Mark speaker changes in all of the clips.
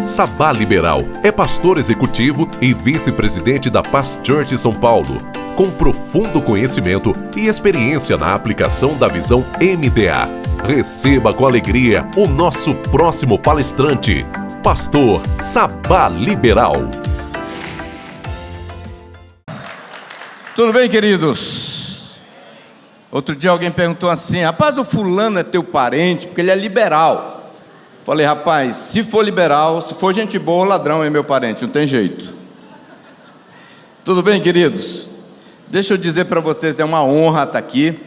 Speaker 1: Sabá Liberal é pastor executivo e vice-presidente da Paz Church São Paulo, com profundo conhecimento e experiência na aplicação da visão MDA. Receba com alegria o nosso próximo palestrante, Pastor Sabá Liberal.
Speaker 2: Tudo bem, queridos? Outro dia alguém perguntou assim: rapaz, o fulano é teu parente porque ele é liberal. Falei: rapaz, se for liberal, se for gente boa, ladrão é meu parente, não tem jeito. Tudo bem, queridos? Deixa eu dizer para vocês, é uma honra estar aqui.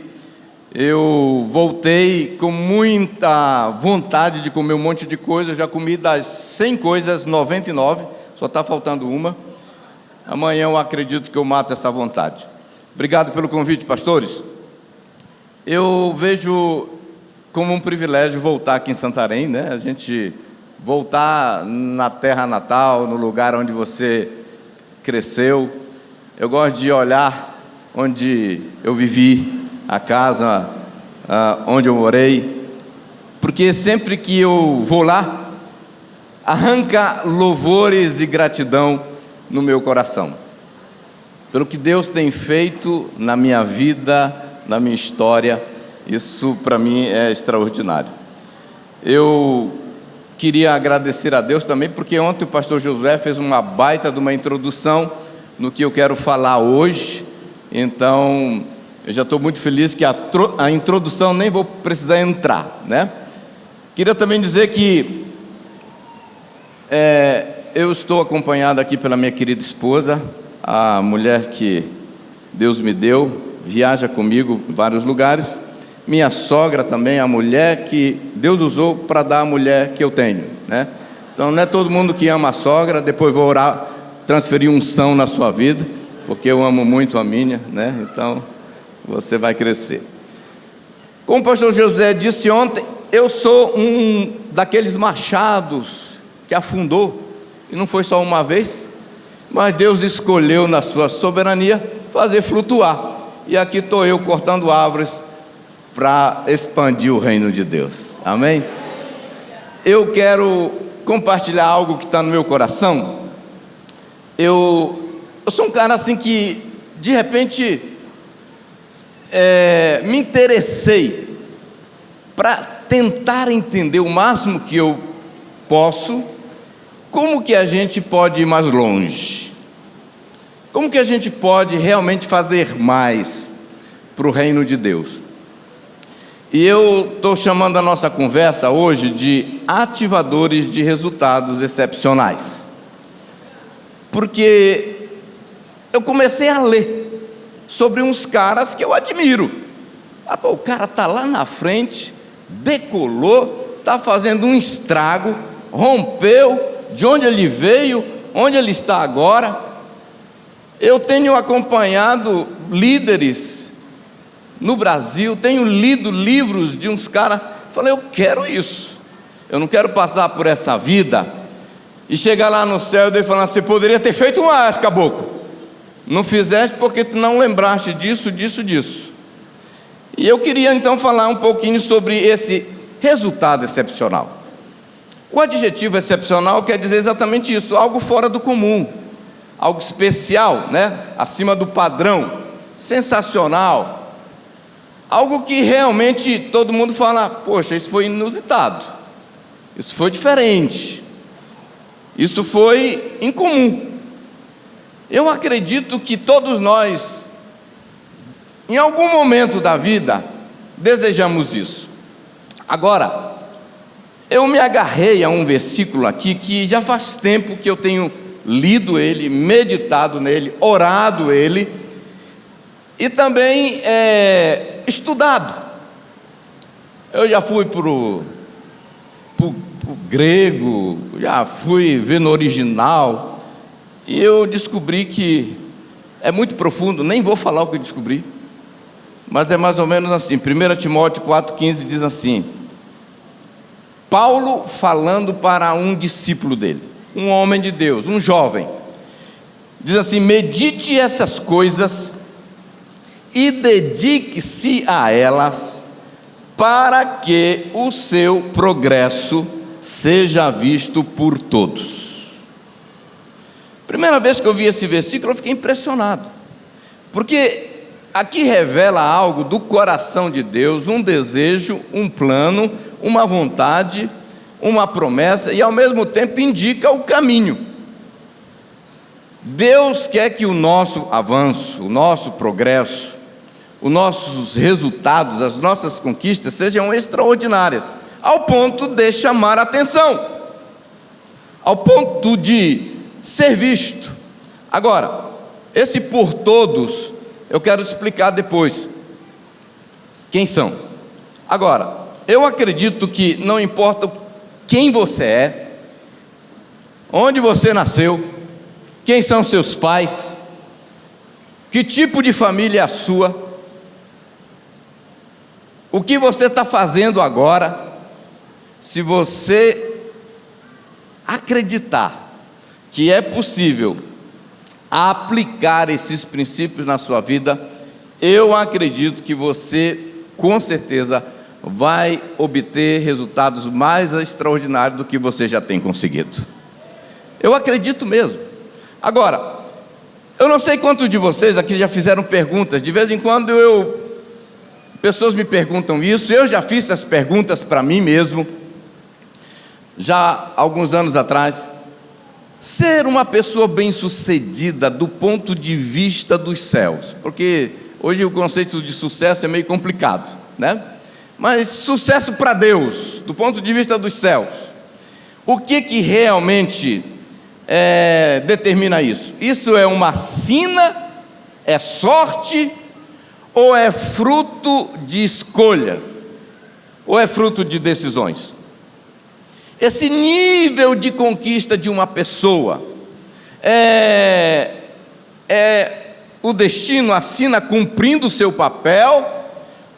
Speaker 2: Eu voltei com muita vontade de comer um monte de coisa. Eu já comi das 100 coisas, 99, só está faltando uma. Amanhã eu acredito que eu mato essa vontade. Obrigado pelo convite, pastores. Eu vejo como um privilégio voltar aqui em Santarém, né? A gente voltar na terra natal, no lugar onde você cresceu. Eu gosto de olhar onde eu vivi, a casa onde eu morei, porque sempre que eu vou lá, arranca louvores e gratidão no meu coração, pelo que Deus tem feito na minha vida, na minha história. Isso para mim é extraordinário. Eu queria agradecer a Deus também, porque ontem o pastor Josué fez uma baita de uma introdução no que eu quero falar hoje. Então, eu já estou muito feliz que a introdução nem vou precisar entrar, né? Queria também dizer que eu estou acompanhado aqui pela minha querida esposa, a mulher que Deus me deu, viaja comigo em vários lugares. Minha sogra também, a mulher que Deus usou para dar a mulher que eu tenho, né? Então não é todo mundo que ama a sogra. Depois vou orar, transferir unção na sua vida, porque eu amo muito a minha, né? Então você vai crescer. Como o pastor José disse ontem, eu sou um daqueles machados que afundou, e não foi só uma vez, mas Deus escolheu na sua soberania fazer flutuar, e aqui estou eu cortando árvores para expandir o reino de Deus, amém? Eu quero compartilhar algo que está no meu coração. Eu sou um cara assim que, de repente, me interessei para tentar entender o máximo que eu posso, como que a gente pode ir mais longe, como que a gente pode realmente fazer mais para o reino de Deus. E eu estou chamando a nossa conversa hoje de ativadores de resultados excepcionais, porque eu comecei a ler sobre uns caras que eu admiro. O cara está lá na frente, decolou, está fazendo um estrago, rompeu de onde ele veio, onde ele está agora. Eu tenho acompanhado líderes no Brasil, tenho lido livros de uns caras. Falei: eu quero isso. Eu não quero passar por essa vida e chegar lá no céu e Deus falar: você poderia ter feito mais, caboclo, não fizeste porque tu não lembraste disso. E eu queria então falar um pouquinho sobre esse resultado excepcional. O adjetivo excepcional quer dizer exatamente isso: algo fora do comum, algo especial, né? Acima do padrão, sensacional. Algo que realmente todo mundo fala: poxa, isso foi inusitado, isso foi diferente, isso foi incomum. Eu acredito que todos nós, em algum momento da vida, desejamos isso. Agora, eu me agarrei a um versículo aqui que já faz tempo que eu tenho lido ele, meditado nele, orado ele, e também estudado. Eu já fui para o grego, já fui ver no original, e eu descobri que é muito profundo. Nem vou falar o que eu descobri, mas é mais ou menos assim. 1 Timóteo 4,15 diz assim: Paulo falando para um discípulo dele, um homem de Deus, um jovem, diz assim: medite essas coisas e dedique-se a elas, para que o seu progresso seja visto por todos. Primeira vez que eu vi esse versículo, eu fiquei impressionado, porque aqui revela algo do coração de Deus, um desejo, um plano, uma vontade, uma promessa, e ao mesmo tempo indica o caminho. Deus quer que o nosso avanço, o nosso progresso, os nossos resultados, as nossas conquistas sejam extraordinárias, ao ponto de chamar a atenção, ao ponto de ser visto. Agora, esse por todos, eu quero explicar depois quem são. Agora, eu acredito que não importa quem você é, onde você nasceu, quem são seus pais, que tipo de família é a sua, o que você está fazendo agora, se você acreditar que é possível aplicar esses princípios na sua vida, eu acredito que você, com certeza, vai obter resultados mais extraordinários do que você já tem conseguido. Eu acredito mesmo. Agora, eu não sei quantos de vocês aqui já fizeram perguntas. De vez em quando pessoas me perguntam isso. Eu já fiz essas perguntas para mim mesmo, já há alguns anos atrás. Ser uma pessoa bem-sucedida do ponto de vista dos céus, porque hoje o conceito de sucesso é meio complicado, né? Mas sucesso para Deus, do ponto de vista dos céus, o que realmente determina isso? Isso é uma sina, é sorte, ou é fruto de escolhas, ou é fruto de decisões? Esse nível de conquista de uma pessoa é o destino, a sina cumprindo o seu papel,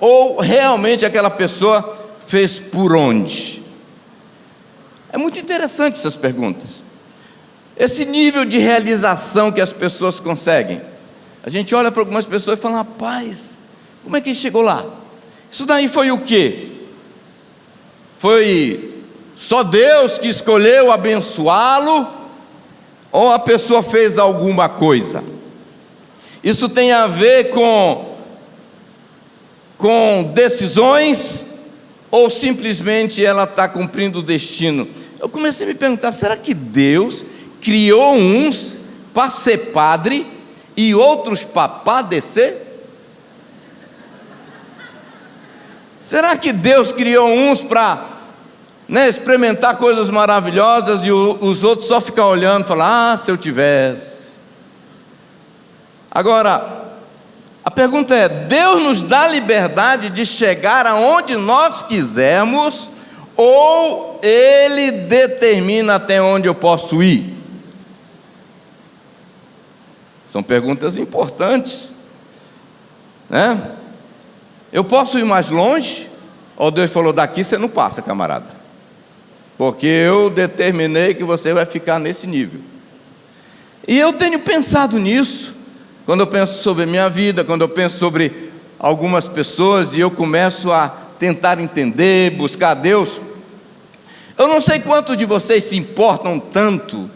Speaker 2: ou realmente aquela pessoa fez por onde? É muito interessante essas perguntas. Esse nível de realização que as pessoas conseguem. A gente olha para algumas pessoas e fala: rapaz, como é que ele chegou lá? Isso daí foi o quê? Foi só Deus que escolheu abençoá-lo? Ou a pessoa fez alguma coisa? Isso tem a ver com decisões? Ou simplesmente ela está cumprindo o destino? Eu comecei a me perguntar: será que Deus criou uns para ser padre e outros para padecer? Será que Deus criou uns para experimentar coisas maravilhosas e os outros só ficar olhando e falar: ah, se eu tivesse? Agora, a pergunta é: Deus nos dá liberdade de chegar aonde nós quisermos, ou Ele determina até onde eu posso ir? São perguntas importantes, né? Eu posso ir mais longe? Ou Deus falou: daqui você não passa, camarada, porque eu determinei que você vai ficar nesse nível? E eu tenho pensado nisso, quando eu penso sobre a minha vida, quando eu penso sobre algumas pessoas, e eu começo a tentar entender, buscar Deus. Eu não sei quantos de vocês se importam tanto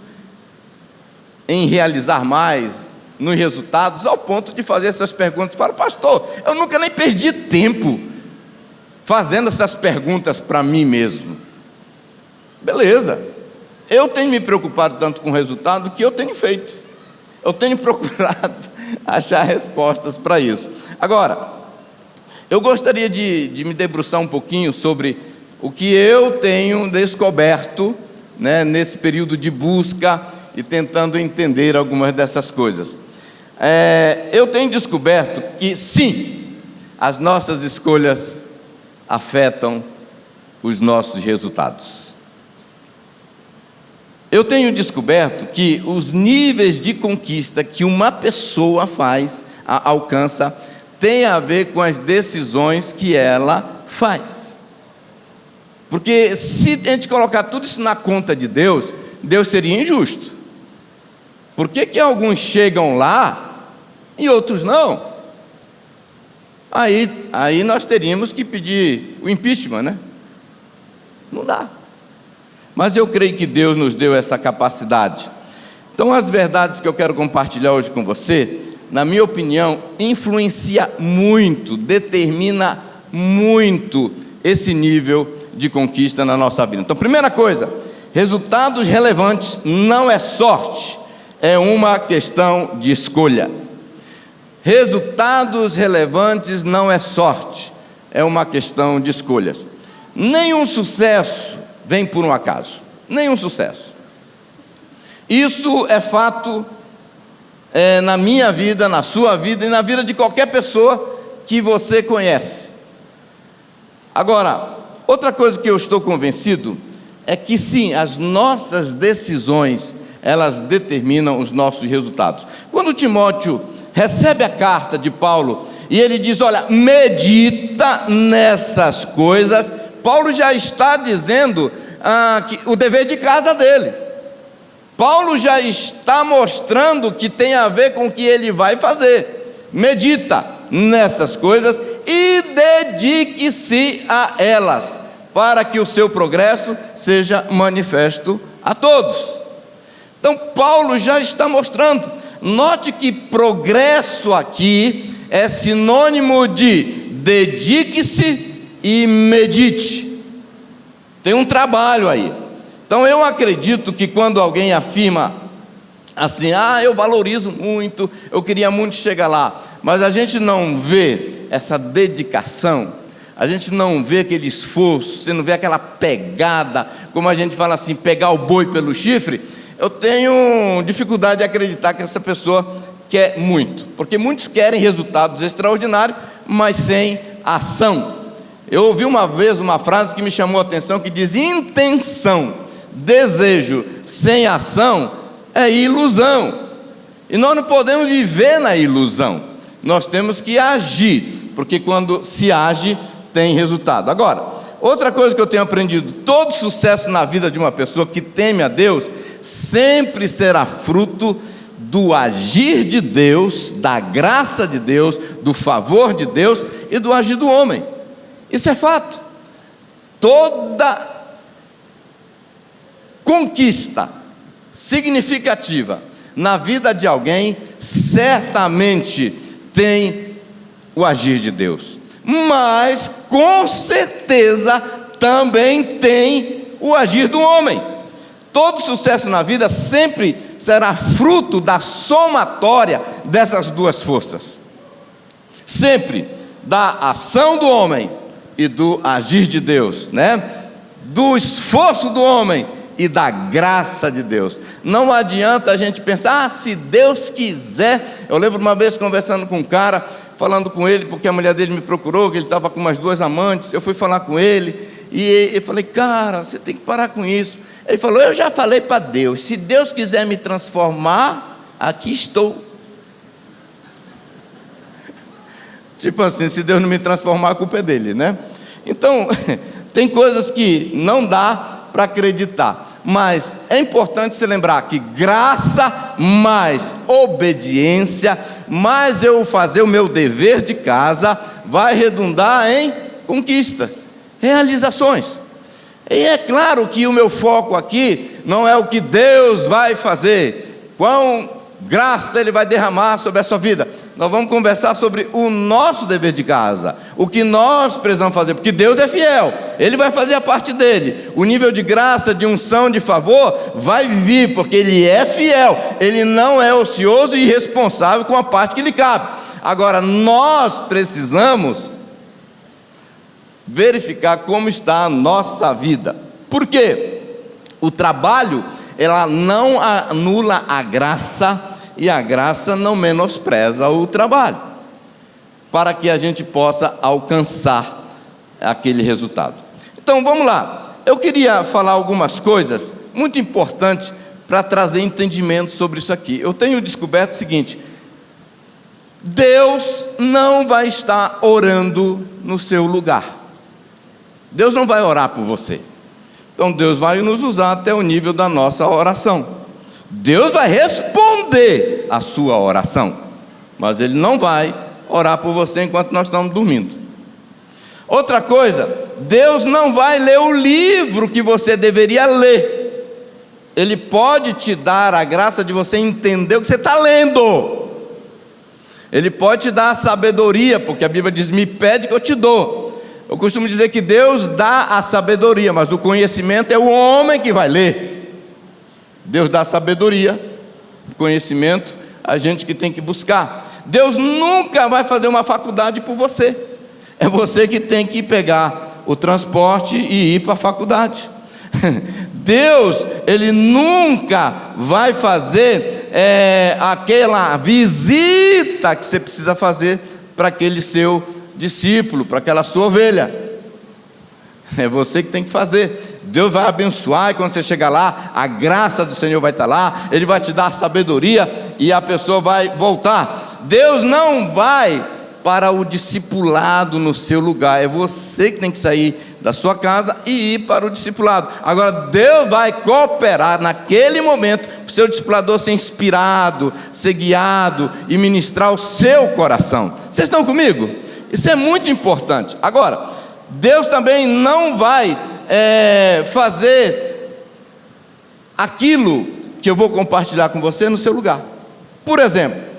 Speaker 2: em realizar mais nos resultados, ao ponto de fazer essas perguntas. Fala: pastor, eu nunca nem perdi tempo fazendo essas perguntas para mim mesmo. Beleza, eu tenho me preocupado tanto com o resultado que eu tenho feito. Eu tenho procurado achar respostas para isso. Agora, eu gostaria de me debruçar um pouquinho sobre o que eu tenho descoberto, nesse período de busca e tentando entender algumas dessas coisas. Eu tenho descoberto que sim, as nossas escolhas afetam os nossos resultados. Eu tenho descoberto que os níveis de conquista que uma pessoa alcança, tem a ver com as decisões que ela faz. Porque se a gente colocar tudo isso na conta de Deus, Deus seria injusto. Por que alguns chegam lá e outros não? Aí nós teríamos que pedir o impeachment, né? Não dá. Mas eu creio que Deus nos deu essa capacidade. Então, as verdades que eu quero compartilhar hoje com você, na minha opinião, influencia muito, determina muito esse nível de conquista na nossa vida. Então, primeira coisa, resultados relevantes não é sorte, é uma questão de escolha. Resultados relevantes não é sorte, é uma questão de escolhas. Nenhum sucesso vem por um acaso, nenhum sucesso. Isso é fato na minha vida, na sua vida e na vida de qualquer pessoa que você conhece. Agora, outra coisa que eu estou convencido é que sim, as nossas decisões, elas determinam os nossos resultados. Quando Timóteo recebe a carta de Paulo e ele diz, olha, medita nessas coisas, Paulo já está dizendo que o dever de casa dele. Paulo já está mostrando que tem a ver com o que ele vai fazer. Medita nessas coisas e dedique-se a elas, para que o seu progresso seja manifesto a todos. Então Paulo já está mostrando. Note que progresso aqui é sinônimo de dedique-se e medite. Tem um trabalho aí. Então eu acredito que quando alguém afirma assim, eu valorizo muito, eu queria muito chegar lá, mas a gente não vê essa dedicação, a gente não vê aquele esforço, você não vê aquela pegada, como a gente fala assim, pegar o boi pelo chifre, eu tenho dificuldade de acreditar que essa pessoa quer muito, porque muitos querem resultados extraordinários, mas sem ação. Eu ouvi uma vez uma frase que me chamou a atenção, que diz, intenção, desejo sem ação é ilusão, e nós não podemos viver na ilusão, nós temos que agir, porque quando se age, tem resultado. Agora, outra coisa que eu tenho aprendido, todo sucesso na vida de uma pessoa que teme a Deus, sempre será fruto do agir de Deus, da graça de Deus, do favor de Deus e do agir do homem. Isso é fato. Toda conquista significativa na vida de alguém, certamente tem o agir de Deus, mas com certeza também tem o agir do homem. Todo sucesso na vida sempre será fruto da somatória dessas duas forças, sempre da ação do homem e do agir de Deus, do esforço do homem e da graça de Deus. Não adianta a gente pensar, se Deus quiser. Eu lembro uma vez conversando com um cara, falando com ele, porque a mulher dele me procurou, que ele estava com umas 2 amantes, eu fui falar com ele, e eu falei, cara, você tem que parar com isso. Ele falou, eu já falei para Deus, se Deus quiser me transformar, aqui estou. Tipo assim, se Deus não me transformar, a culpa é dele, Então, tem coisas que não dá para acreditar, mas é importante se lembrar que graça mais obediência, mais eu fazer o meu dever de casa, vai redundar em conquistas, realizações. E é claro que o meu foco aqui não é o que Deus vai fazer, quão graça Ele vai derramar sobre a sua vida. Nós vamos conversar sobre o nosso dever de casa, o que nós precisamos fazer, porque Deus é fiel, Ele vai fazer a parte dele. O nível de graça, de unção, de favor vai vir, porque Ele é fiel, Ele não é ocioso e irresponsável com a parte que lhe cabe. Agora, nós precisamos verificar como está a nossa vida. Por quê? O trabalho, ela não anula a graça, e a graça não menospreza o trabalho, para que a gente possa alcançar aquele resultado. Então vamos lá, eu queria falar algumas coisas muito importantes para trazer entendimento sobre isso aqui. Eu tenho descoberto o seguinte: Deus não vai estar orando no seu lugar, Deus não vai orar por você. Então Deus vai nos usar até o nível da nossa oração. Deus vai responder a sua oração, mas Ele não vai orar por você enquanto nós estamos dormindo. Outra coisa, Deus não vai ler o livro que você deveria ler. Ele pode te dar a graça de você entender o que você está lendo. Ele pode te dar a sabedoria, porque a Bíblia diz: me pede que eu te dou. Eu costumo dizer que Deus dá a sabedoria, mas o conhecimento é o homem que vai ler. Deus dá a sabedoria, o conhecimento, a gente que tem que buscar. Deus nunca vai fazer uma faculdade por você. É você que tem que pegar o transporte e ir para a faculdade. Deus, Ele nunca vai fazer aquela visita que você precisa fazer para aquele seu discípulo, para aquela sua ovelha. É você que tem que fazer. Deus vai abençoar, e quando você chegar lá, a graça do Senhor vai estar lá, Ele vai te dar sabedoria e a pessoa vai voltar. Deus não vai para o discipulado no seu lugar, é você que tem que sair da sua casa e ir para o discipulado. Agora, Deus vai cooperar naquele momento para o seu discipulador ser inspirado, ser guiado e ministrar o seu coração. Vocês estão comigo? Isso é muito importante. Agora, Deus também não vai fazer aquilo que eu vou compartilhar com você no seu lugar. Por exemplo,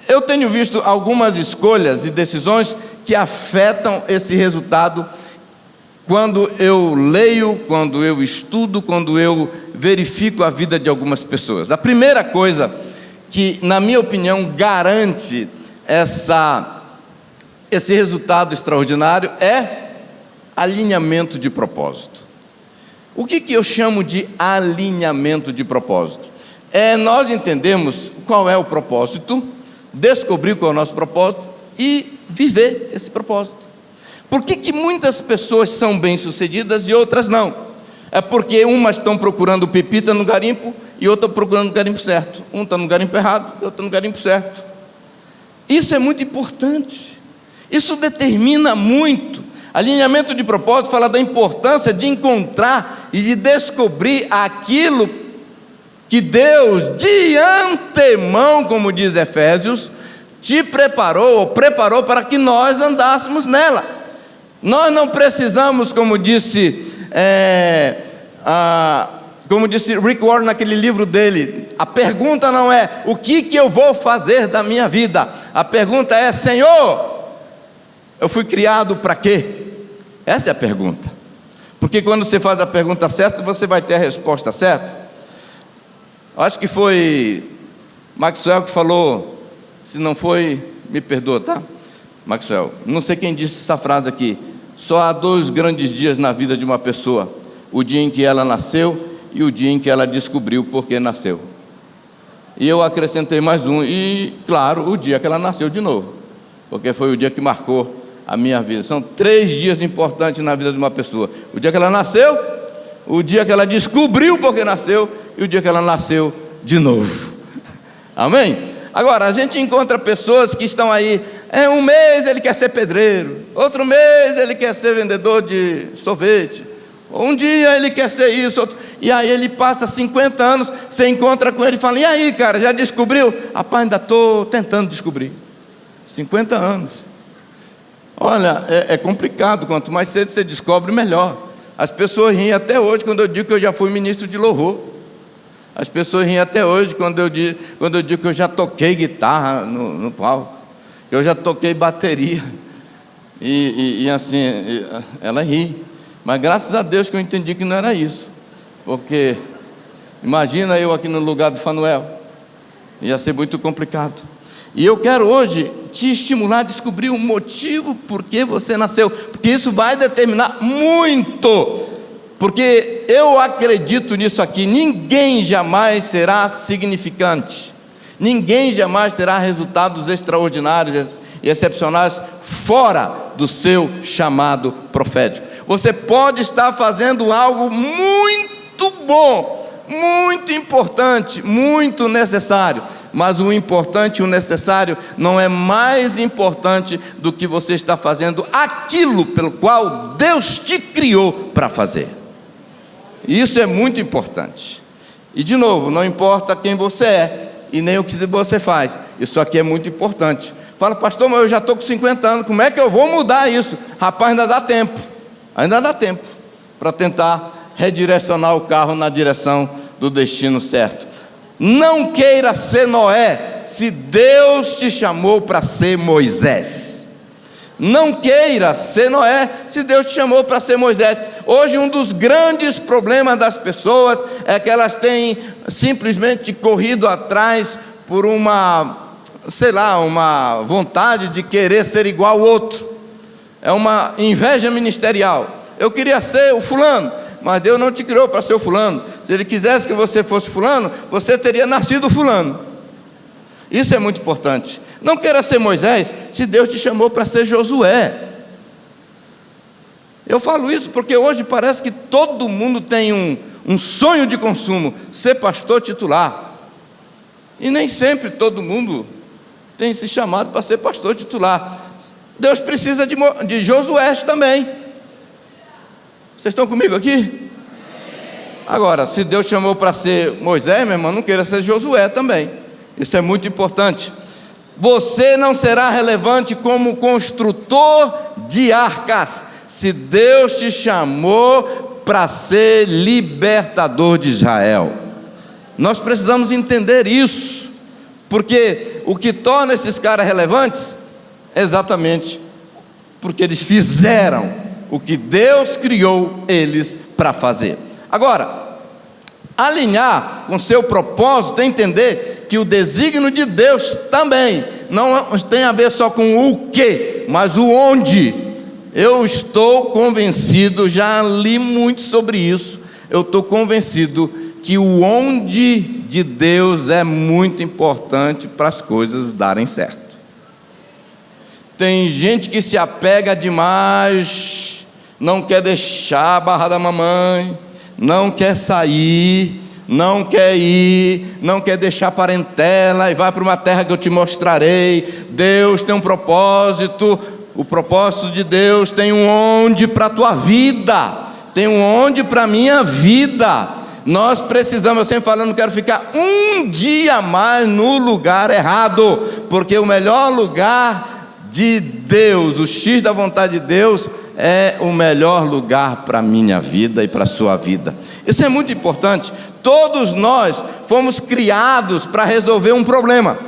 Speaker 2: eu tenho visto algumas escolhas e decisões que afetam esse resultado quando eu leio, quando eu estudo, quando eu verifico a vida de algumas pessoas. A primeira coisa que, na minha opinião, garante esse resultado extraordinário é alinhamento de propósito. O que eu chamo de alinhamento de propósito? Nós entendemos qual é o propósito, descobrir qual é o nosso propósito e viver esse propósito. Por que muitas pessoas são bem-sucedidas e outras não? É porque umas estão procurando pepita no garimpo e outras procurando o garimpo certo. Um está no garimpo errado e outro no garimpo certo. Isso é muito importante. Isso determina muito. Alinhamento de propósito fala da importância de encontrar e de descobrir aquilo que Deus, de antemão, como diz Efésios, te preparou para que nós andássemos nela. Nós não precisamos, como disse Rick Warren naquele livro dele, a pergunta não é o que eu vou fazer da minha vida, a pergunta é: Senhor, eu fui criado para quê? Essa é a pergunta. Porque quando você faz a pergunta certa, você vai ter a resposta certa. Acho que foi Maxwell que falou, se não foi, me perdoa, tá? Maxwell, não sei quem disse essa frase aqui: só há 2 grandes dias na vida de uma pessoa, o dia em que ela nasceu e o dia em que ela descobriu por que nasceu. E eu acrescentei mais um, e claro, o dia que ela nasceu de novo, porque foi o dia que marcou a minha vida. São 3 dias importantes na vida de uma pessoa: o dia que ela nasceu, o dia que ela descobriu por que nasceu e o dia que ela nasceu de novo. Amém? Agora, a gente encontra pessoas que estão aí, um mês ele quer ser pedreiro, outro mês ele quer ser vendedor de sorvete, um dia ele quer ser isso, e aí ele passa 50 anos, você encontra com ele e fala: e aí, cara, já descobriu? Rapaz, ainda estou tentando descobrir. 50 anos. Olha, é complicado, quanto mais cedo você descobre, melhor. As pessoas riem até hoje quando eu digo que eu já fui ministro de louvor. As pessoas riem até hoje quando eu digo que eu já toquei guitarra no palco, que eu já toquei bateria. E assim, ela ri. Mas graças a Deus que eu entendi que não era isso. Porque imagina eu aqui no lugar do Fanuel. Ia ser muito complicado. E eu quero hoje te estimular a descobrir o motivo por que você nasceu, porque isso vai determinar muito. Porque eu acredito nisso aqui: ninguém jamais será significante, ninguém jamais terá resultados extraordinários e excepcionais fora do seu chamado profético. Você pode estar fazendo algo muito bom, muito importante, muito necessário, mas o importante e o necessário não é mais importante do que você está fazendo aquilo pelo qual Deus te criou para fazer. Isso é muito importante. E de novo, não importa quem você é e nem o que você faz, isso aqui é muito importante. Fala: pastor, mas eu já estou com 50 anos, como é que eu vou mudar isso? Rapaz, ainda dá tempo. Ainda dá tempo para tentar redirecionar o carro na direção do destino certo. Não queira ser Noé se Deus te chamou para ser Moisés. Não queira ser Noé se Deus te chamou para ser Moisés. Hoje um dos grandes problemas das pessoas é que elas têm simplesmente corrido atrás por uma vontade de querer ser igual ao outro. É uma inveja ministerial. Eu queria ser o fulano, mas Deus não te criou para ser o fulano. Se Ele quisesse que você fosse fulano, você teria nascido fulano. Isso é muito importante. Não queira ser Moisés se Deus te chamou para ser Josué. Eu falo isso porque hoje parece que todo mundo tem um sonho de consumo, ser pastor titular. E nem sempre todo mundo tem se chamado para ser pastor titular. Deus precisa de Josué também. Vocês estão comigo aqui? Agora, se Deus chamou para ser Moisés, meu irmão, não queira ser Josué também. Isso é muito importante. Você não será relevante como construtor de arcas, se Deus te chamou para ser libertador de Israel. Nós precisamos entender isso, porque o que torna esses caras relevantes é exatamente porque eles fizeram o que Deus criou eles para fazer. Agora, alinhar com seu propósito é entender que o desígnio de Deus também não tem a ver só com o que, mas o onde. Eu estou convencido, já li muito sobre isso, eu estou convencido que o onde de Deus é muito importante para as coisas darem certo. Tem gente que se apega demais, não quer deixar a barra da mamãe, não quer sair, não quer ir, não quer deixar a parentela e vai para uma terra que eu te mostrarei. Deus tem um propósito, o propósito de Deus tem um onde para a tua vida, tem um onde para a minha vida. Nós precisamos, eu sempre falo, eu não quero ficar um dia mais no lugar errado, porque o melhor lugar de Deus, o X da vontade de Deus, é o melhor lugar para a minha vida e para a sua vida. Isso é muito importante. Todos nós fomos criados para resolver um problema.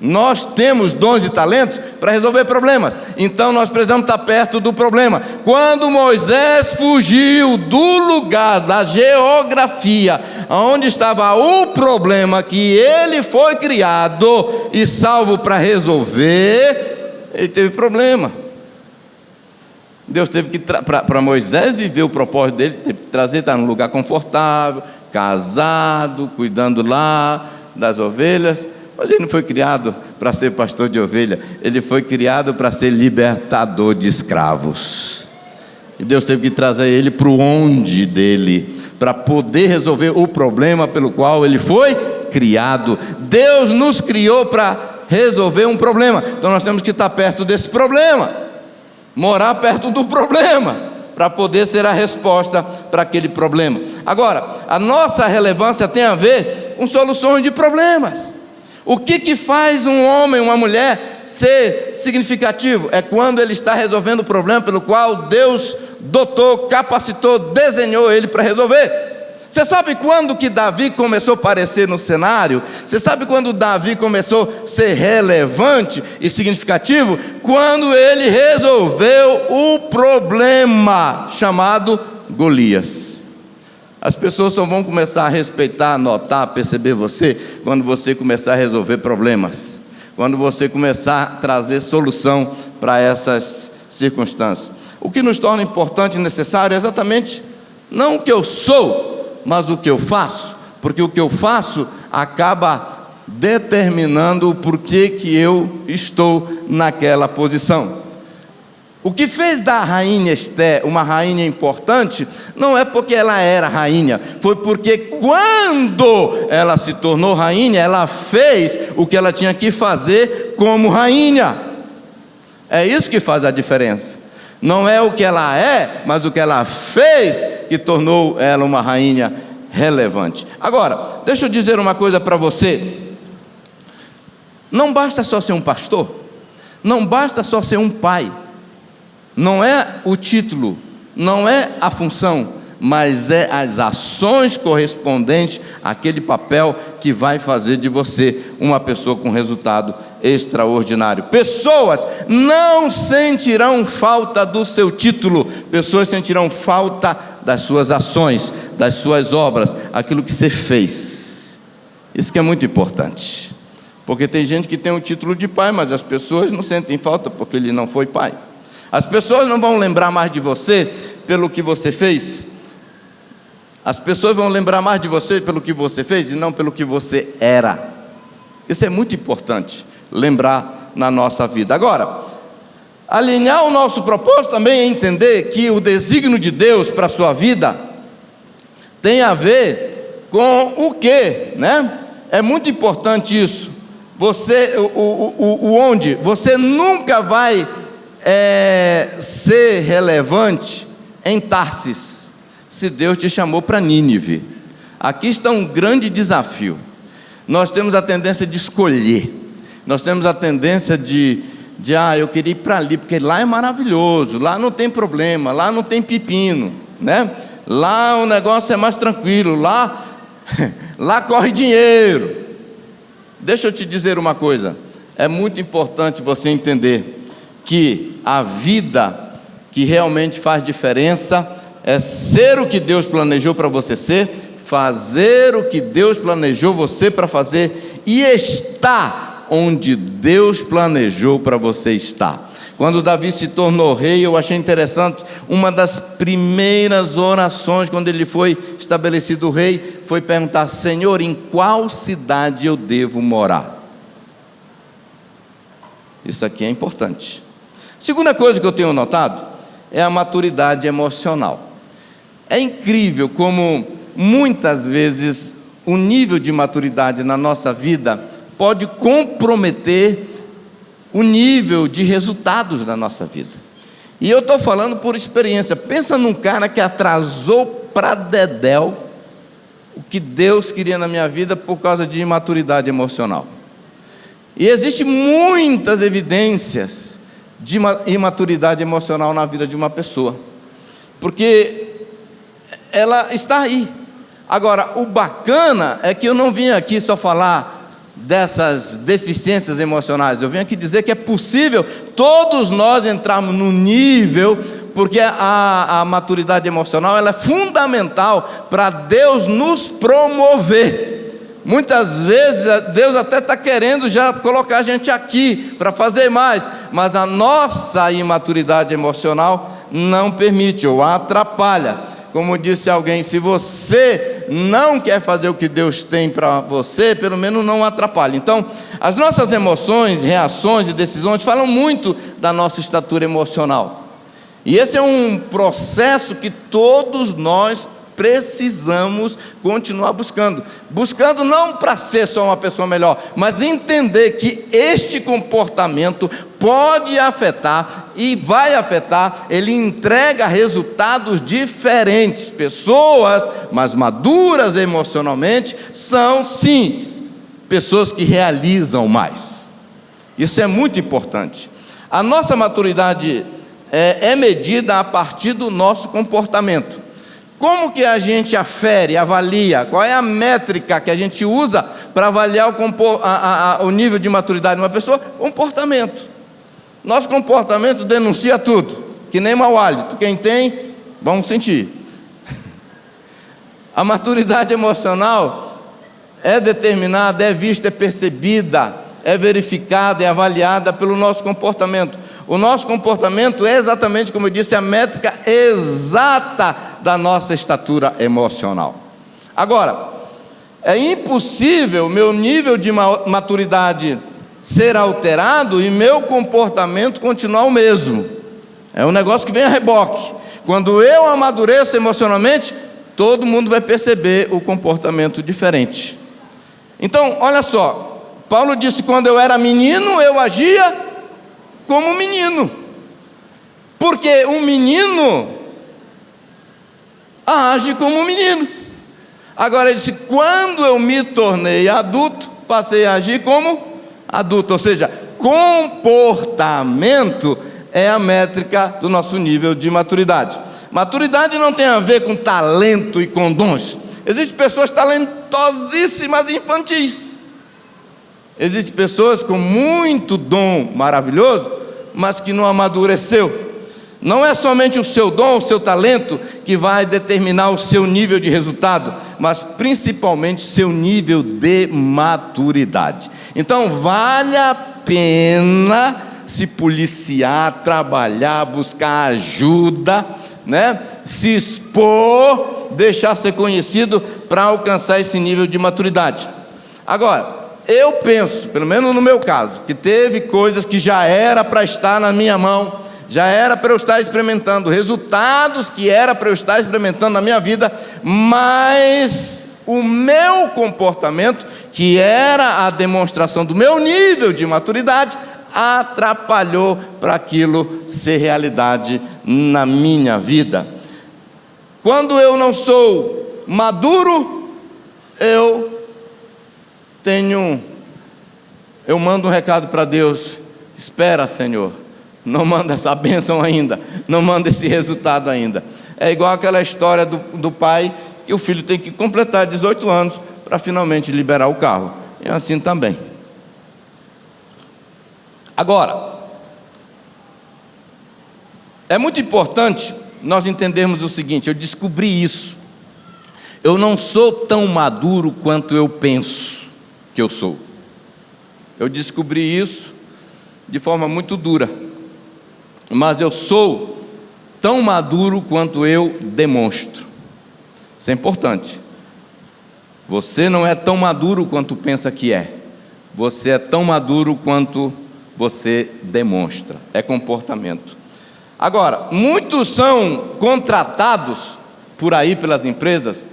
Speaker 2: Nós temos dons e talentos para resolver problemas, então nós precisamos estar perto do problema. Quando Moisés fugiu do lugar, da geografia, onde estava o problema que ele foi criado e salvo para resolver, ele teve problema. Deus teve que, para Moisés viver o propósito dele, teve que trazer, estar num lugar confortável, casado, cuidando lá das ovelhas. Mas ele não foi criado para ser pastor de ovelha, ele foi criado para ser libertador de escravos. E Deus teve que trazer ele para o onde dele, para poder resolver o problema pelo qual ele foi criado. Deus nos criou para resolver um problema, então nós temos que estar perto desse problema, morar perto do problema, para poder ser a resposta para aquele problema. Agora, a nossa relevância tem a ver com soluções de problemas. O que faz um homem, uma mulher ser significativo? É quando ele está resolvendo o problema pelo qual Deus dotou, capacitou, desenhou ele para resolver. Você sabe quando que Davi começou a aparecer no cenário? Você sabe quando Davi começou a ser relevante e significativo? Quando ele resolveu o problema chamado Golias. As pessoas só vão começar a respeitar, notar, perceber você quando você começar a resolver problemas, quando você começar a trazer solução para essas circunstâncias. O que nos torna importante e necessário é exatamente não o que eu sou, mas o que eu faço, porque o que eu faço acaba determinando o porquê que eu estou naquela posição. O que fez da rainha Esté uma rainha importante, não é porque ela era rainha, foi porque quando ela se tornou rainha, ela fez o que ela tinha que fazer como rainha. É isso que faz a diferença. Não é o que ela é, mas o que ela fez que tornou ela uma rainha relevante. Agora, deixa eu dizer uma coisa para você. Não basta só ser um pastor, não basta só ser um pai. Não é o título não é a função, mas é as ações correspondentes àquele papel que vai fazer de você uma pessoa com resultado extraordinário. Pessoas não sentirão falta do seu título, pessoas sentirão falta das suas ações, das suas obras, aquilo que você fez. Isso que é muito importante, porque tem gente que tem o título de pai, mas as pessoas não sentem falta porque ele não foi pai. As pessoas não vão lembrar mais de você pelo que você fez. As pessoas vão lembrar mais de você pelo que você fez e não pelo que você era. Isso é muito importante lembrar na nossa vida. Agora, alinhar o nosso propósito também é entender que o desígnio de Deus para a sua vida tem a ver com o quê, né? É muito importante isso. Você, onde você nunca vai ser relevante em Tarsis, se Deus te chamou para Nínive. Aqui está um grande desafio. Nós temos a tendência de escolher, nós temos a tendência eu queria ir para ali, porque lá é maravilhoso, lá não tem problema, lá não tem pepino, né? Lá o negócio é mais tranquilo, lá corre dinheiro. Deixa eu te dizer uma coisa, é muito importante você entender que a vida que realmente faz diferença é ser o que Deus planejou para você ser, fazer o que Deus planejou você para fazer e estar onde Deus planejou para você estar. Quando Davi se tornou rei, eu achei interessante, uma das primeiras orações, quando ele foi estabelecido rei, foi perguntar: Senhor, em qual cidade eu devo morar? Isso aqui é importante. Segunda coisa que eu tenho notado é a maturidade emocional. É incrível como muitas vezes o nível de maturidade na nossa vida pode comprometer o nível de resultados da nossa vida. E eu estou falando por experiência. Pensa num cara que atrasou para dedéu o que Deus queria na minha vida por causa de imaturidade emocional. E existem muitas evidências de imaturidade emocional na vida de uma pessoa, porque ela está aí. Agora, o bacana é que eu não vim aqui só falar dessas deficiências emocionais, eu venho aqui dizer que é possível todos nós entrarmos no nível, porque a maturidade emocional ela é fundamental para Deus nos promover. Muitas vezes Deus até está querendo já colocar a gente aqui para fazer mais, mas a nossa imaturidade emocional não permite ou atrapalha. Como disse alguém, se você não quer fazer o que Deus tem para você, pelo menos não atrapalhe. Então, as nossas emoções, reações e decisões falam muito da nossa estatura emocional. E esse é um processo que todos nós precisamos continuar buscando não para ser só uma pessoa melhor, mas entender que este comportamento pode afetar e vai afetar, ele entrega resultados diferentes. Pessoas mais maduras emocionalmente são sim pessoas que realizam mais. Isso é muito importante. A nossa maturidade é medida a partir do nosso comportamento. Como que a gente afere, avalia? Qual é a métrica que a gente usa para avaliar o nível de maturidade de uma pessoa? Comportamento. Nosso comportamento denuncia tudo, que nem mau hálito. Quem tem, vamos sentir. A maturidade emocional é determinada, é vista, é percebida, é verificada, é avaliada pelo nosso comportamento. O nosso comportamento é exatamente, como eu disse, a métrica exata da nossa estatura emocional. Agora, é impossível meu nível de maturidade ser alterado e meu comportamento continuar o mesmo. É um negócio que vem a reboque. Quando eu amadureço emocionalmente, todo mundo vai perceber o comportamento diferente. Então, olha só, Paulo disse: quando eu era menino, eu agia como um menino, porque um menino age como um menino. Agora ele disse: quando eu me tornei adulto, passei a agir como adulto. Ou seja, comportamento é a métrica do nosso nível de maturidade. Maturidade não tem a ver com talento e com dons. Existem pessoas talentosíssimas e infantis. Existem pessoas com muito dom maravilhoso, mas que não amadureceu. Não é somente o seu dom, o seu talento, que vai determinar o seu nível de resultado, mas principalmente seu nível de maturidade. Então vale a pena se policiar, trabalhar, buscar ajuda, né? Se expor, deixar ser conhecido para alcançar esse nível de maturidade. Agora, eu penso, pelo menos no meu caso, que teve coisas que já era para estar na minha mão, já era para eu estar experimentando, resultados que era para eu estar experimentando na minha vida, mas o meu comportamento, que era a demonstração do meu nível de maturidade, atrapalhou para aquilo ser realidade na minha vida. Quando eu não sou maduro, eu mando um recado para Deus: espera, Senhor, não manda essa bênção ainda, não manda esse resultado ainda. É igual aquela história do pai, que o filho tem que completar 18 anos para finalmente liberar o carro. É assim também. Agora, é muito importante nós entendermos o seguinte: eu descobri isso. Eu não sou tão maduro quanto eu penso que eu sou. Eu descobri isso de forma muito dura, mas eu sou tão maduro quanto eu demonstro. Isso é importante. Você não é tão maduro quanto pensa que é. Você é tão maduro quanto você demonstra. É comportamento. Agora, muitos são contratados por aí pelas empresas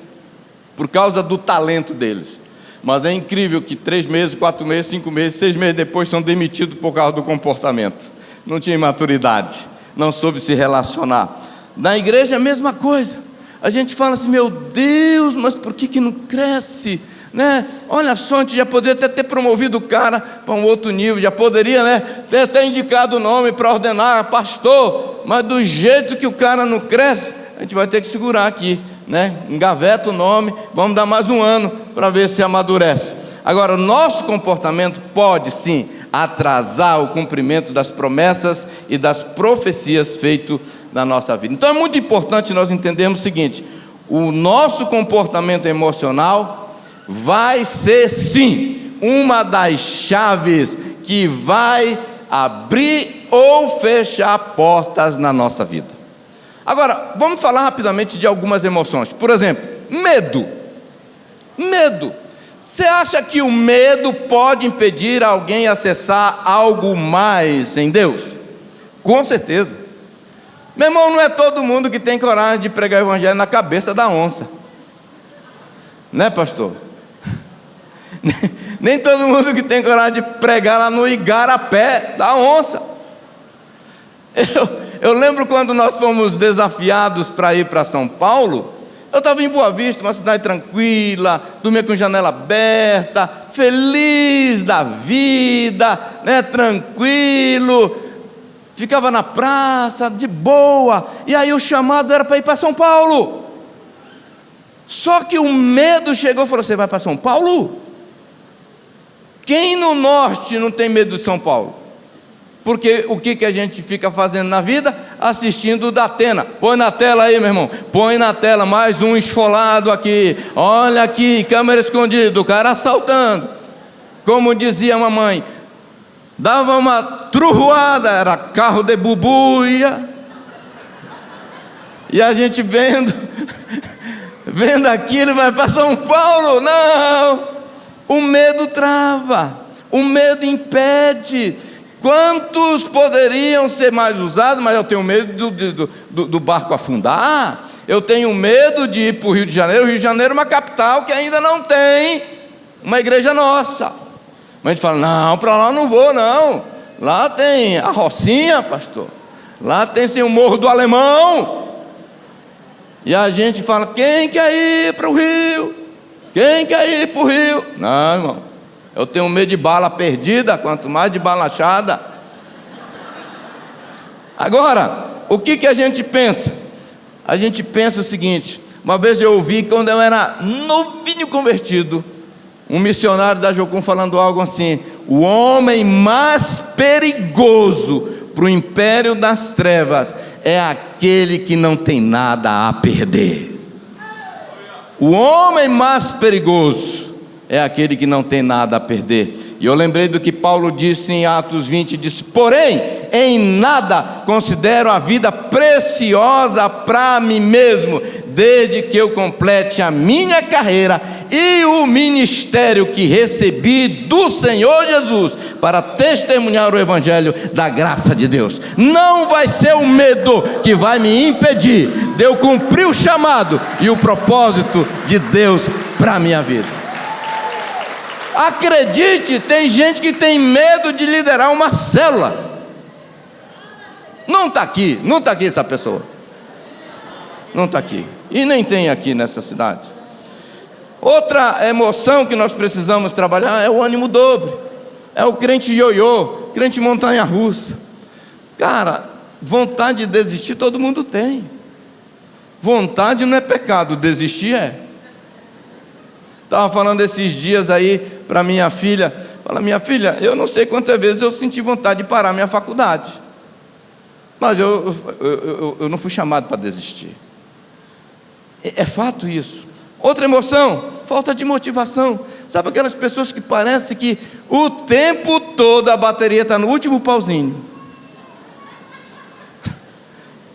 Speaker 2: por causa do talento deles. Mas é incrível que 3 meses, 4 meses, 5 meses, 6 meses depois são demitidos por causa do comportamento. Não tinha maturidade, não soube se relacionar. Na igreja é a mesma coisa. A gente fala assim: meu Deus, mas por que não cresce? Né? Olha só, a gente já poderia até ter promovido o cara para um outro nível, já poderia, né, ter até indicado o nome para ordenar pastor, mas do jeito que o cara não cresce, a gente vai ter que segurar aqui, né? Engaveta o nome, vamos dar mais um ano para ver se amadurece. Agora, o nosso comportamento pode sim atrasar o cumprimento das promessas e das profecias feitas na nossa vida. Então é muito importante nós entendermos o seguinte: o nosso comportamento emocional vai ser sim uma das chaves que vai abrir ou fechar portas na nossa vida. Agora, vamos falar rapidamente de algumas emoções. Por exemplo, medo. Medo. Você acha que o medo pode impedir alguém acessar algo mais em Deus? Com certeza. Meu irmão, não é todo mundo que tem coragem de pregar o evangelho na cabeça da onça. Né, pastor? Nem todo mundo que tem coragem de pregar lá no igarapé da onça. Eu lembro quando nós fomos desafiados para ir para São Paulo. Eu estava em Boa Vista, uma cidade tranquila, dormia com janela aberta, feliz da vida, né, tranquilo, ficava na praça, de boa. E aí o chamado era para ir para São Paulo. Só que o medo chegou e falou: você vai para São Paulo? Quem no norte não tem medo de São Paulo? Porque o que a gente fica fazendo na vida? Assistindo o Datena. Põe na tela aí, meu irmão. Põe na tela, mais um esfolado aqui. Olha aqui, câmera escondida, o cara assaltando. Como dizia a mamãe, dava uma truruada, era carro de bubuia. E a gente vendo aquilo, vai para São Paulo. Não! O medo trava, o medo impede. Quantos poderiam ser mais usados? Mas eu tenho medo do barco afundar. Eu tenho medo de ir para o Rio de Janeiro. O Rio de Janeiro é uma capital que ainda não tem uma igreja nossa. Mas a gente fala: não, para lá eu não vou não. Lá tem a Rocinha, pastor. Lá tem sim, o Morro do Alemão. E a gente fala: quem quer ir para o Rio? Quem quer ir para o Rio? Não, irmão, eu tenho medo de bala perdida, quanto mais de bala achada. Agora, o que a gente pensa? a gente pensa o seguinte. Uma vez eu ouvi, quando eu era novinho convertido, um missionário da Jocum falando algo assim: o homem mais perigoso para o império das trevas é aquele que não tem nada a perder. O homem mais perigoso é aquele que não tem nada a perder. E eu lembrei do que Paulo disse em Atos 20, disse: porém, em nada considero a vida preciosa para mim mesmo, desde que eu complete a minha carreira e o ministério que recebi do Senhor Jesus, para testemunhar o evangelho da graça de Deus. Não vai ser o medo que vai me impedir de eu cumprir o chamado e o propósito de Deus para a minha vida. Acredite, tem gente que tem medo de liderar uma célula. Não está aqui essa pessoa. Não está aqui. E nem tem aqui nessa cidade. Outra emoção que nós precisamos trabalhar é o ânimo dobre. É o crente ioiô, crente montanha-russa. Cara, vontade de desistir todo mundo tem. Vontade não é pecado, desistir é. Estava falando esses dias aí para minha filha. Fala: minha filha, eu não sei quantas vezes eu senti vontade de parar minha faculdade, mas eu não fui chamado para desistir. É fato isso. Outra emoção, falta de motivação. Sabe aquelas pessoas que parece que o tempo todo a bateria está no último pauzinho?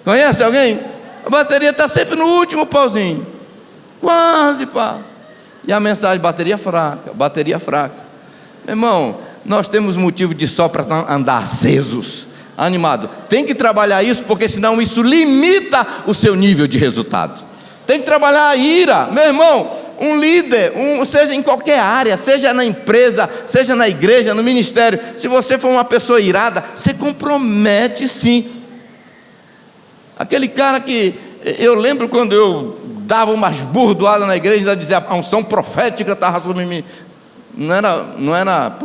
Speaker 2: Conhece alguém? A bateria está sempre no último pauzinho. Quase pá. E a mensagem: bateria fraca, bateria fraca. Meu irmão, nós temos motivo de só para andar acesos, animado. Tem que trabalhar isso, porque senão isso limita o seu nível de resultado. Tem que trabalhar a ira. Meu irmão, um líder, seja em qualquer área, seja na empresa, seja na igreja, no ministério, se você for uma pessoa irada, você compromete sim. Aquele cara que, eu lembro quando eu dava umas burdoadas na igreja, dizia: a unção profética estava sobre mim. Não era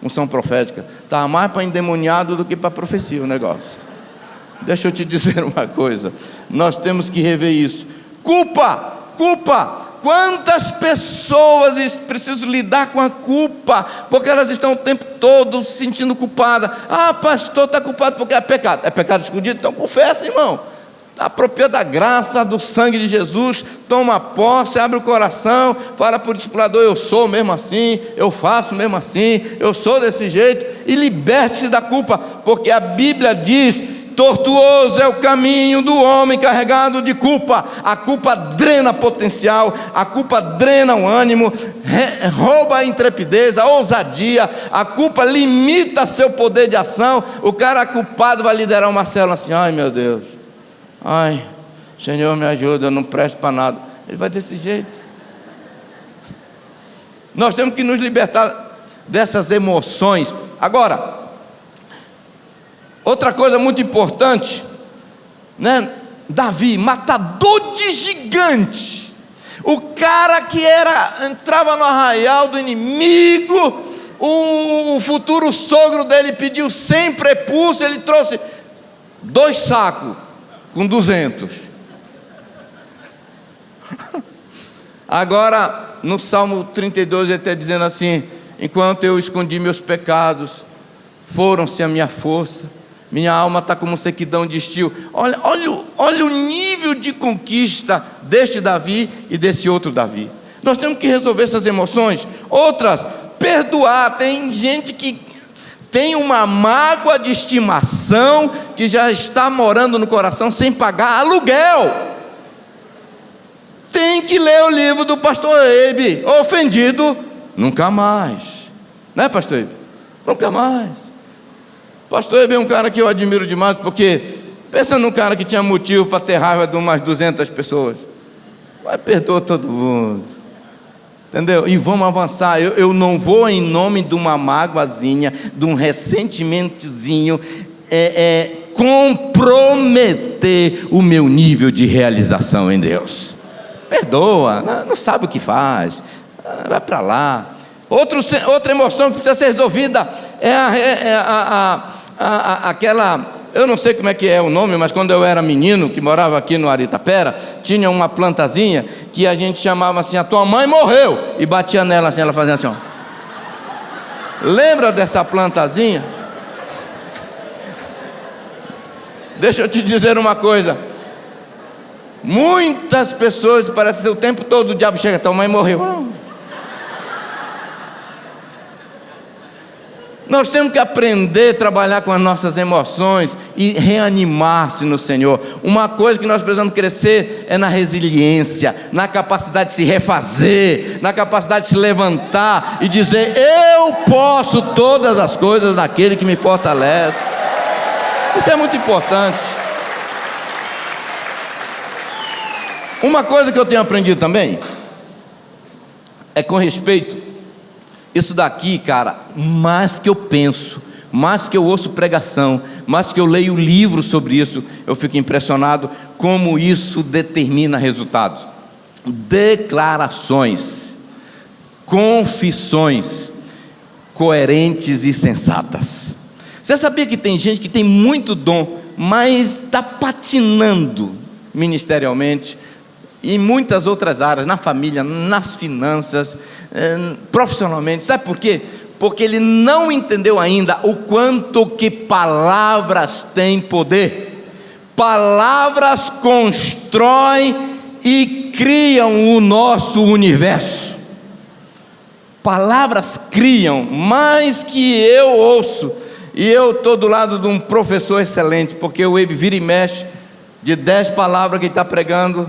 Speaker 2: unção profética, estava mais para endemoniado do que para profecia o negócio. Deixa eu te dizer uma coisa, nós temos que rever isso. Culpa. Quantas pessoas precisam lidar com a culpa, porque elas estão o tempo todo se sentindo culpadas. Ah, pastor, está culpado porque é pecado escondido. Então confessa, irmão. Apropria da graça, do sangue de Jesus, toma posse, abre o coração, fala para o discipulador: eu sou mesmo assim, eu faço mesmo assim, eu sou desse jeito, e liberte-se da culpa, porque a Bíblia diz: tortuoso é o caminho do homem carregado de culpa. A culpa drena potencial, a culpa drena o ânimo, rouba a intrepidez, a ousadia, a culpa limita seu poder de ação. O cara culpado vai liderar uma célula assim: ai meu Deus, ai, Senhor me ajuda, eu não presto para nada. Ele vai desse jeito. Nós temos que nos libertar dessas emoções. Agora, outra coisa muito importante, né? Davi, matador de gigante, o cara que entrava no arraial do inimigo, o futuro sogro dele pediu 100 prepúcios, ele trouxe 2 sacos com 200. Agora, no Salmo 32, ele está dizendo assim: enquanto eu escondi meus pecados, foram-se a minha força, minha alma está como sequidão de estio. Olha o nível de conquista deste Davi e desse outro Davi. Nós temos que resolver essas emoções. Outras, perdoar. Tem gente que tem uma mágoa de estimação que já está morando no coração sem pagar aluguel. Tem que ler o livro do pastor Eibe: ofendido nunca mais. Né, pastor Eibe? Nunca mais. Pastor Eibe é um cara que eu admiro demais, porque pensa num cara que tinha motivo para ter raiva de umas 200 pessoas, mas perdoou todo mundo, entendeu? E vamos avançar. Eu não vou, em nome de uma mágoazinha, de um ressentimentozinho, comprometer o meu nível de realização em Deus. Perdoa, não sabe o que faz, vai para lá. Outra emoção que precisa ser resolvida é aquela eu não sei como é que é o nome, mas quando eu era menino, que morava aqui no Aritapera, tinha uma plantazinha que a gente chamava assim, a tua mãe morreu, e batia nela assim, ela fazia assim, ó. Lembra dessa plantazinha? Deixa eu te dizer uma coisa, muitas pessoas, parece que o tempo todo o diabo chega, tua mãe morreu. Nós temos que aprender a trabalhar com as nossas emoções e reanimar-se no Senhor. Uma coisa que nós precisamos crescer é na resiliência, na capacidade de se refazer, na capacidade de se levantar e dizer, eu posso todas as coisas naquele que me fortalece. Isso é muito importante. Uma coisa que eu tenho aprendido também é com respeito. Isso daqui, cara, mais que eu penso, mais que eu ouço pregação, mais que eu leio livros sobre isso, eu fico impressionado como isso determina resultados. Declarações, confissões coerentes e sensatas. Você sabia que tem gente que tem muito dom, mas está patinando ministerialmente, em muitas outras áreas, na família, nas finanças, profissionalmente. Sabe por quê? Porque ele não entendeu ainda o quanto que palavras têm poder. Palavras constroem e criam o nosso universo. Palavras criam, mais que eu ouço, e eu estou do lado de um professor excelente, porque o Web vira e mexe, de 10 palavras que ele está pregando,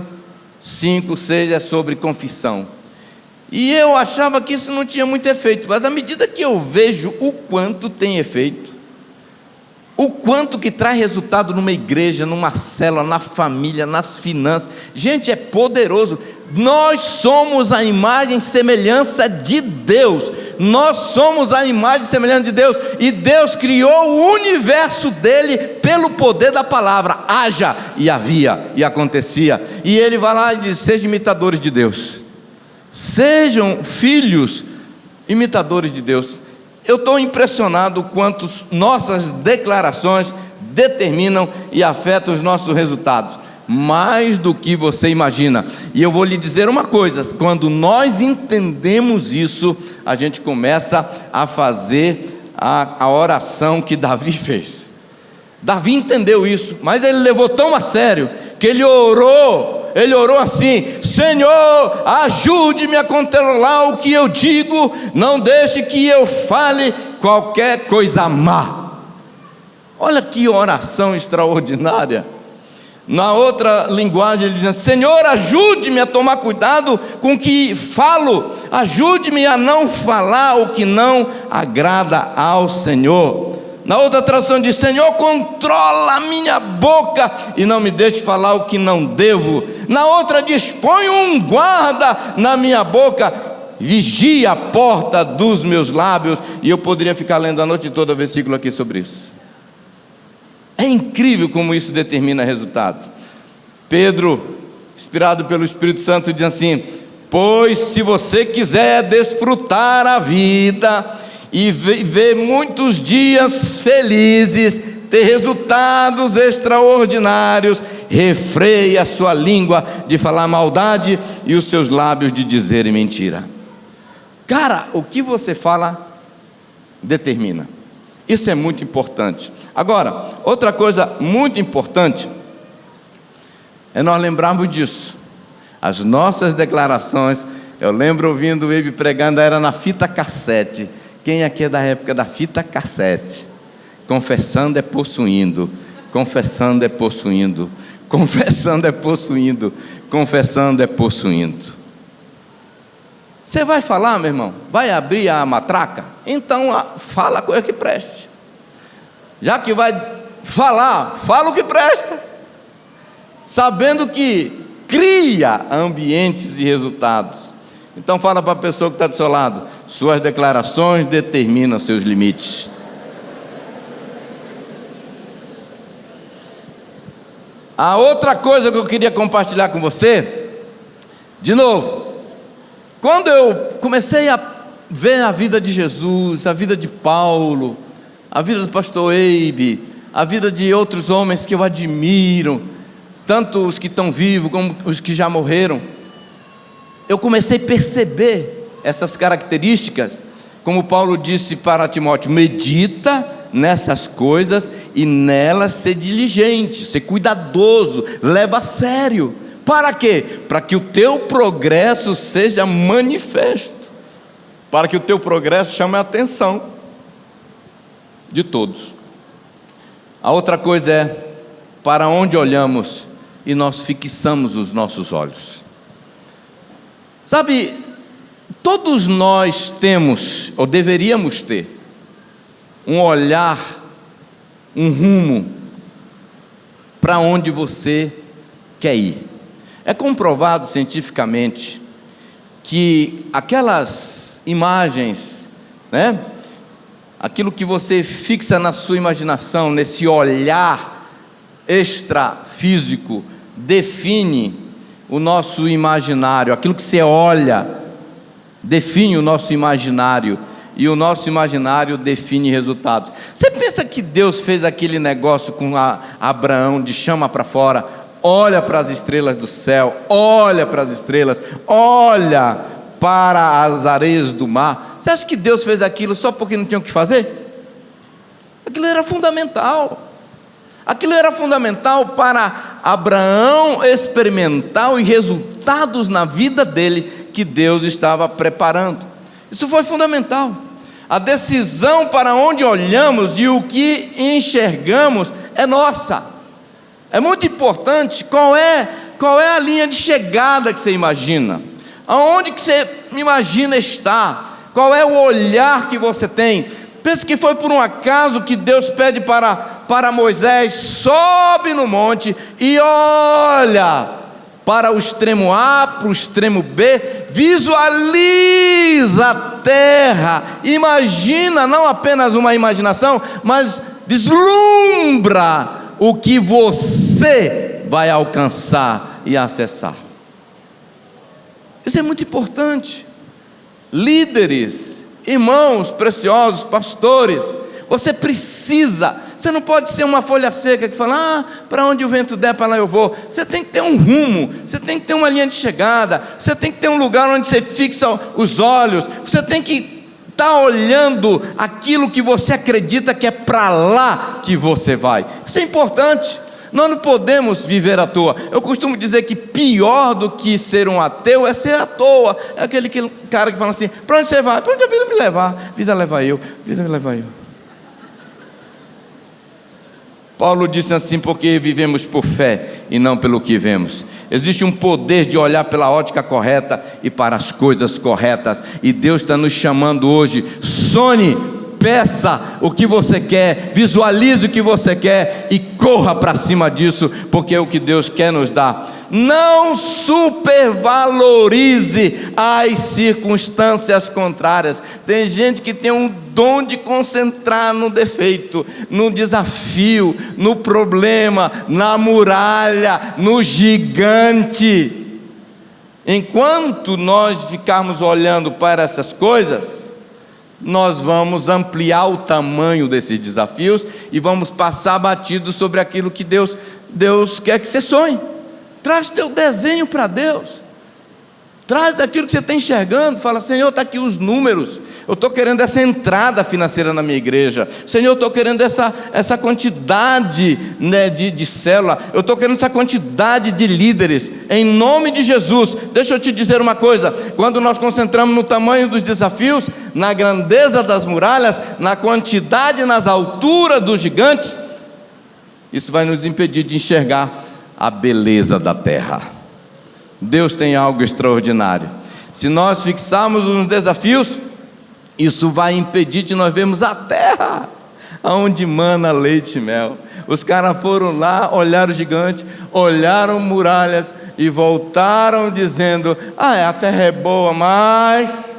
Speaker 2: 5, 6 é sobre confissão. E eu achava que isso não tinha muito efeito, mas à medida que eu vejo o quanto tem efeito, o quanto que traz resultado numa igreja, numa célula, na família, nas finanças, gente, é poderoso. Nós somos a imagem e semelhança de Deus. Nós somos a imagem e semelhança de Deus, e Deus criou o universo dele pelo poder da palavra. Haja, e havia, e acontecia. E ele vai lá e diz, sejam imitadores de Deus, sejam filhos imitadores de Deus. Eu estou impressionado quanto nossas declarações determinam e afetam os nossos resultados, mais do que você imagina. E eu vou lhe dizer uma coisa, quando nós entendemos isso, a gente começa a fazer a oração que Davi fez. Davi entendeu isso, mas ele levou tão a sério, que ele orou assim, Senhor, ajude-me a controlar o que eu digo, não deixe que eu fale qualquer coisa má. Olha que oração extraordinária. Na outra linguagem ele diz, Senhor, ajude-me a tomar cuidado com o que falo, ajude-me a não falar o que não agrada ao Senhor. Na outra tradução diz, Senhor, controla a minha boca e não me deixe falar o que não devo. Na outra diz, põe um guarda na minha boca, vigia a porta dos meus lábios. E eu poderia ficar lendo a noite toda versículo aqui sobre isso. É incrível como isso determina resultados. Pedro, inspirado pelo Espírito Santo, diz assim, pois se você quiser desfrutar a vida e ver muitos dias felizes, ter resultados extraordinários, refreie a sua língua de falar maldade e os seus lábios de dizer mentira. Cara, o que você fala determina. Isso é muito importante. Agora, outra coisa muito importante é nós lembrarmos disso. As nossas declarações, eu lembro ouvindo o Ibe pregando, era na fita cassete. Quem aqui é da época da fita cassete? Confessando é possuindo, confessando é possuindo, confessando é possuindo, confessando é possuindo. Você vai falar, meu irmão? Vai abrir a matraca? Então fala a coisa que preste. Já que vai falar, fala o que presta, sabendo que cria ambientes e resultados. Então fala para a pessoa que está do seu lado, suas declarações determinam seus limites. A outra coisa que eu queria compartilhar com você, de novo, quando eu comecei a ver a vida de Jesus, a vida de Paulo, a vida do pastor Eibe, a vida de outros homens que eu admiro, tanto os que estão vivos como os que já morreram, eu comecei a perceber essas características, como Paulo disse para Timóteo: medita nessas coisas e nelas ser diligente, ser cuidadoso, leva a sério. Para quê? Para que o teu progresso seja manifesto, para que o teu progresso chame a atenção de todos. A outra coisa é, para onde olhamos e nós fixamos os nossos olhos. Sabe, todos nós temos, ou deveríamos ter, um olhar, um rumo, para onde você quer ir. É comprovado cientificamente que aquelas imagens, né? Aquilo que você fixa na sua imaginação, nesse olhar extrafísico, define o nosso imaginário. Aquilo que você olha define o nosso imaginário, e o nosso imaginário define resultados. Você pensa que Deus fez aquele negócio com Abraão, de chama para fora, olha para as estrelas do céu, olha para as estrelas, olha para as areias do mar? Você acha que Deus fez aquilo só porque não tinha o que fazer? Aquilo era fundamental. Aquilo era fundamental para Abraão experimentar os resultados na vida dele que Deus estava preparando. Isso foi fundamental. A decisão para onde olhamos e o que enxergamos é nossa. É muito importante qual é a linha de chegada que você imagina, aonde que você imagina estar, qual é o olhar que você tem. Pensa que foi por um acaso que Deus pede para Moisés: sobe no monte e olha para o extremo A, para o extremo B, visualiza a terra, imagina, não apenas uma imaginação, mas vislumbra o que você vai alcançar e acessar. Isso é muito importante. Líderes, irmãos preciosos, pastores, você não pode ser uma folha seca que fala: para onde o vento der, para lá eu vou. Você tem que ter um rumo, você tem que ter uma linha de chegada, você tem que ter um lugar onde você fixa os olhos, você tem que estar olhando aquilo que você acredita que é para lá que você vai. Isso é importante. Nós não podemos viver à toa. Eu costumo dizer que pior do que ser um ateu é ser à toa. É aquele cara que fala assim: para onde você vai? Para onde a vida me levar? A vida leva eu, a vida me leva eu. Paulo disse assim: porque vivemos por fé e não pelo que vemos. Existe um poder de olhar pela ótica correta e para as coisas corretas, e Deus está nos chamando hoje. Sonhe, peça o que você quer, visualize o que você quer e corra para cima disso, porque é o que Deus quer nos dar. Não supervalorize as circunstâncias contrárias. Tem gente que tem um dom de concentrar no defeito, no desafio, no problema, na muralha, no gigante. Enquanto nós ficarmos olhando para essas coisas, nós vamos ampliar o tamanho desses desafios e vamos passar batido sobre aquilo que Deus quer que você sonhe. Traz teu desenho para Deus, traz aquilo que você está enxergando. Fala: Senhor, está aqui os números, eu estou querendo essa entrada financeira na minha igreja. Senhor, eu estou querendo essa quantidade, né, de célula, eu estou querendo essa quantidade de líderes, em nome de Jesus. Deixa eu te dizer uma coisa: quando nós concentramos no tamanho dos desafios, na grandeza das muralhas, na quantidade, nas alturas dos gigantes, isso vai nos impedir de enxergar a beleza da terra. Deus tem algo extraordinário. Se nós fixarmos nos desafios, isso vai impedir de nós vermos a terra, onde mana leite e mel. Os caras foram lá, olharam o gigante, olharam muralhas e voltaram dizendo: a terra é boa, mas...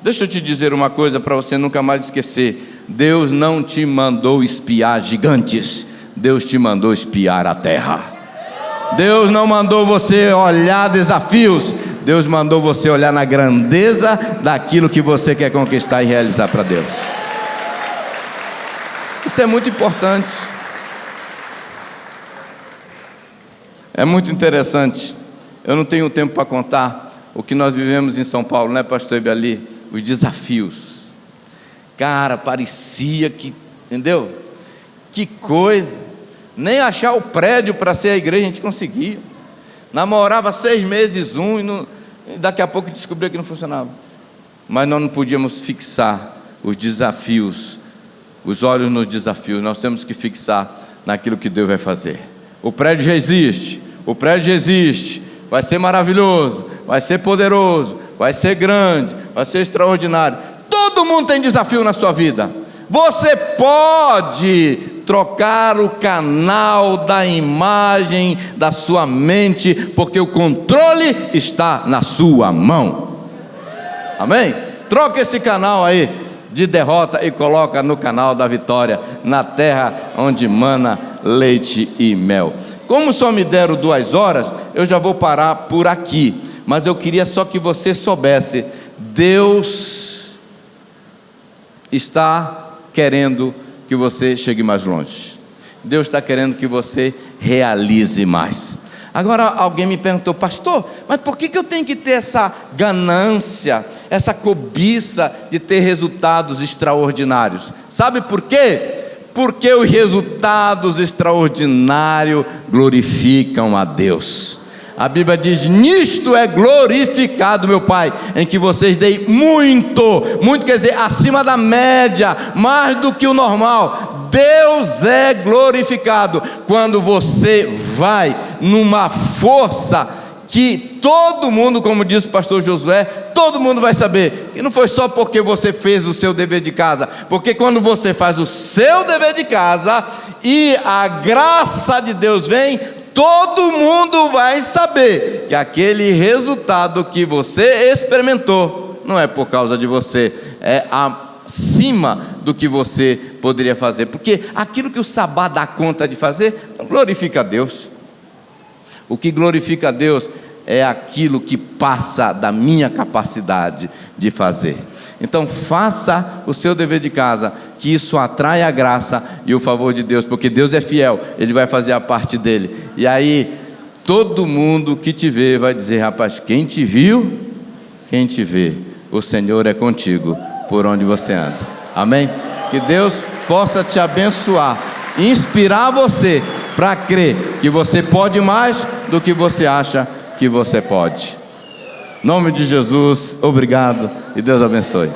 Speaker 2: Deixa eu te dizer uma coisa para você nunca mais esquecer: Deus não te mandou espiar gigantes, Deus te mandou espiar a terra. Deus não mandou você olhar desafios, Deus mandou você olhar na grandeza daquilo que você quer conquistar e realizar para Deus. Isso é muito importante. É muito interessante. Eu não tenho tempo para contar o que nós vivemos em São Paulo, né, pastor Ibeli? Os desafios. Cara, parecia que, entendeu? Que coisa. Nem achar o prédio para ser a igreja a gente conseguia. Namorava 6 meses e daqui a pouco descobria que não funcionava. Mas nós não podíamos fixar os desafios, os olhos nos desafios. Nós temos que fixar naquilo que Deus vai fazer. O prédio já existe. O prédio já existe. Vai ser maravilhoso, vai ser poderoso, vai ser grande, vai ser extraordinário. Todo mundo tem desafio na sua vida. Você pode trocar o canal da imagem da sua mente, porque o controle está na sua mão. Amém? Troca esse canal aí de derrota e coloca no canal da vitória, na terra onde mana leite e mel. Como só me deram 2 horas, eu já vou parar por aqui. Mas eu queria só que você soubesse, Deus está querendo que você chegue mais longe. Deus está querendo que você realize mais. Agora alguém me perguntou, pastor, mas por que eu tenho que ter essa ganância, essa cobiça de ter resultados extraordinários? Sabe por quê? Porque os resultados extraordinários glorificam a Deus. A Bíblia diz, nisto é glorificado meu Pai, em que vocês deem muito quer dizer, acima da média, mais do que o normal. Deus é glorificado quando você vai numa força que todo mundo, como diz o pastor Josué, todo mundo vai saber que não foi só porque você fez o seu dever de casa, porque quando você faz o seu dever de casa e a graça de Deus vem, todo mundo vai saber que aquele resultado que você experimentou não é por causa de você, é acima do que você poderia fazer, porque aquilo que o Sabá dá conta de fazer, glorifica a Deus. O que glorifica a Deus é aquilo que passa da minha capacidade de fazer. Então faça o seu dever de casa, que isso atrai a graça e o favor de Deus, porque Deus é fiel, Ele vai fazer a parte dele. E aí todo mundo que te vê vai dizer, rapaz, quem te viu, quem te vê, o Senhor é contigo por onde você anda. Amém? Que Deus possa te abençoar, inspirar você para crer que você pode mais do que você acha que você pode. Em nome de Jesus, obrigado e Deus abençoe.